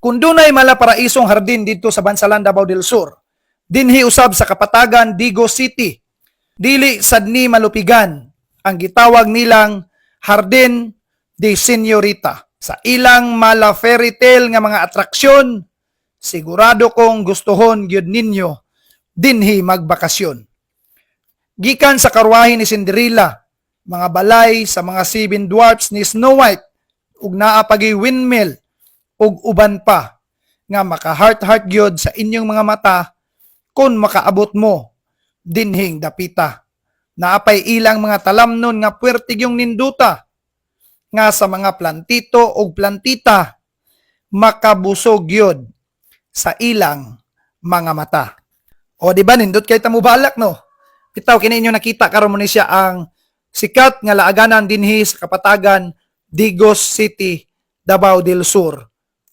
Kung dunay malaparaisong hardin dito sa Bansalan, Davao del Sur, dinhi usab sa Kapatagan, Digos City, dili sadni malupigan ang gitawag nilang Hardin de Señorita. Sa ilang mala fairy tale nga mga atraksyon, sigurado kong gustuhon gyud ninyo dinhi magbakasyon. Gikan sa karwahe ni Cinderella, mga balay sa mga seven dwarfs ni Snow White, ug naa pagi windmill, ug uban pa nga maka-heart-heart gyud sa inyong mga mata kung makaabot mo dinhing dapita. Naapay ilang mga talamnon nga puwertig yung ninduta nga sa mga plantito o plantita makabusog yun sa ilang mga mata. O di ba nindot kay tamubalak no? Bitaw kini inyo nakita karon mo ni siya ang sikat nga laaganan dinhi sa Kapatagan, Digos City, Davao del Sur.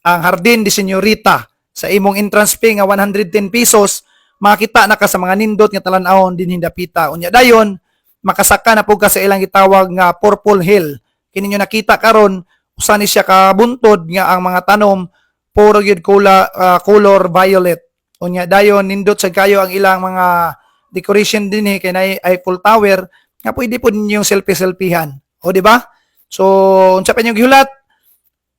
Ang Hardin de Señorita sa imong entrance fee nga 110 pesos, makita na ka sa mga nindot nga talan-awon dinhi dapita. Unya dayon makasaka na po ka sa ilang gitawag nga Purple Hill. Kini nyo nakita karon usa ni siya kabuntod nga ang mga tanom puro gyud color violet. Unya dayon nindot sa kayo ang ilang mga decoration dinhi kay nay Eiffel Tower nga pwede po ninyong selfie-selfiehan. O di ba? So unsa pa inyong gihulat?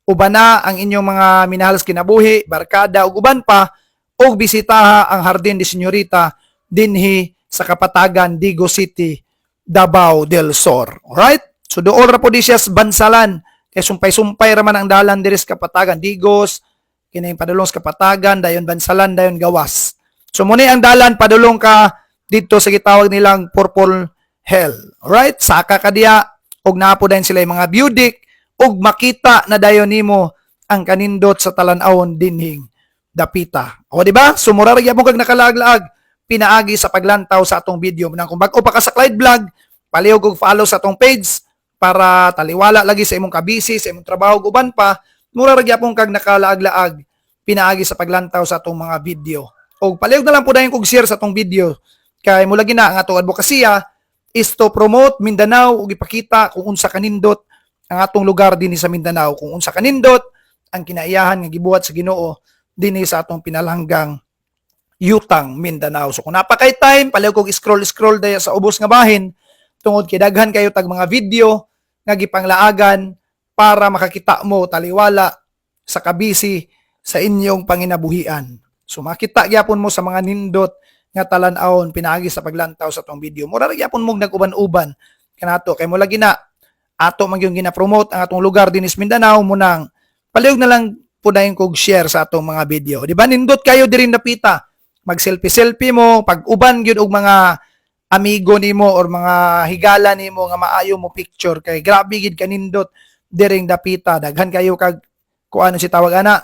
Uban na ang inyong mga minahal sa kinabuhi, barkada ug uban pa og bisitaha ang Hardin de Señorita dinhi sa Kapatagan, Digos City, Davao del Sur. Alright? So doon ra po di siya sa Bansalan. Kaya sumpay-sumpay raman ang dalan diri sa Kapatagan, Digos, kini padulong sa Kapatagan, dayon Bansalan, dayon Gawas. So muna ang dalan padulong ka dito sa gitawag nilang Purple Hill. Alright? Saka ka diya og naapo dayon sila yung mga beauty og makita na dayon nimo ang kanindot sa talan-awon dinhing dapita. O di ba? Sumura ra gyapon kag nakalaag-laag pinaagi sa paglantaw sa atong video. Nang kung bag-o pa ka sa Clyde Vlog, palihog og follow sa atong page para taliwala lagi sa imong kabisi, sa imong trabaho ug uban pa, mura ra gyapon kag nakalaag-laag pinaagi sa paglantaw sa atong mga video. Og palihog na lang po dayon kog share sa atong video kay mula gina ang atong advokasya is to promote Mindanao ug ipakita kung unsa kanindot ang atong lugar dinhi sa Mindanao, kung unsa kanindot ang kinaiyahan nga gibuhat sa Ginoo dinhi sa atong pinalanggang Yutang, Mindanao. So kung napakay time, palihog kog scroll daya sa ubos nga bahin tungod kay daghan kayo tag mga video nga gipanglaagan para makakita mo taliwala sa kabisi sa inyong panginabuhian. So makita gyapon mo sa mga nindot nga talan-awon pinaagi sa paglantaw sa atong video. Mura ra gyapon mo nag-uban-uban kanato kay mo lagi na ato man gyud gina-promote ang atong lugar dinhi sa Mindanao munang palihog na lang punayon kog share sa atong mga video. Di ba nindot kayo diri napita? Mag-selfie mo pag uban gyud og mga amigo nimo or mga higala nimo nga maayo mo picture kay grabe gid kanindot diring dapita. Daghan kayo kag kuano si tawag ana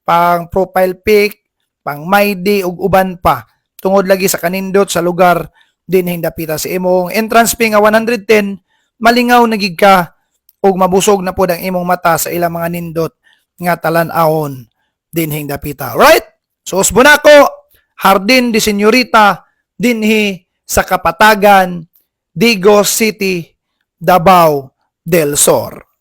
pang profile pic, pang MyD ug uban pa. Tungod lagi sa kanindot sa lugar dinhing dapita sa imong entrance fee nga 110, malingaw na gid ka ug mabusog na pud ang imong mata sa ilang mga nindot nga talan-awon dinhing dapita. Right? So usbon ako Hardin de Señorita dinhi sa Kapatagan, Digos City, Davao del Sur.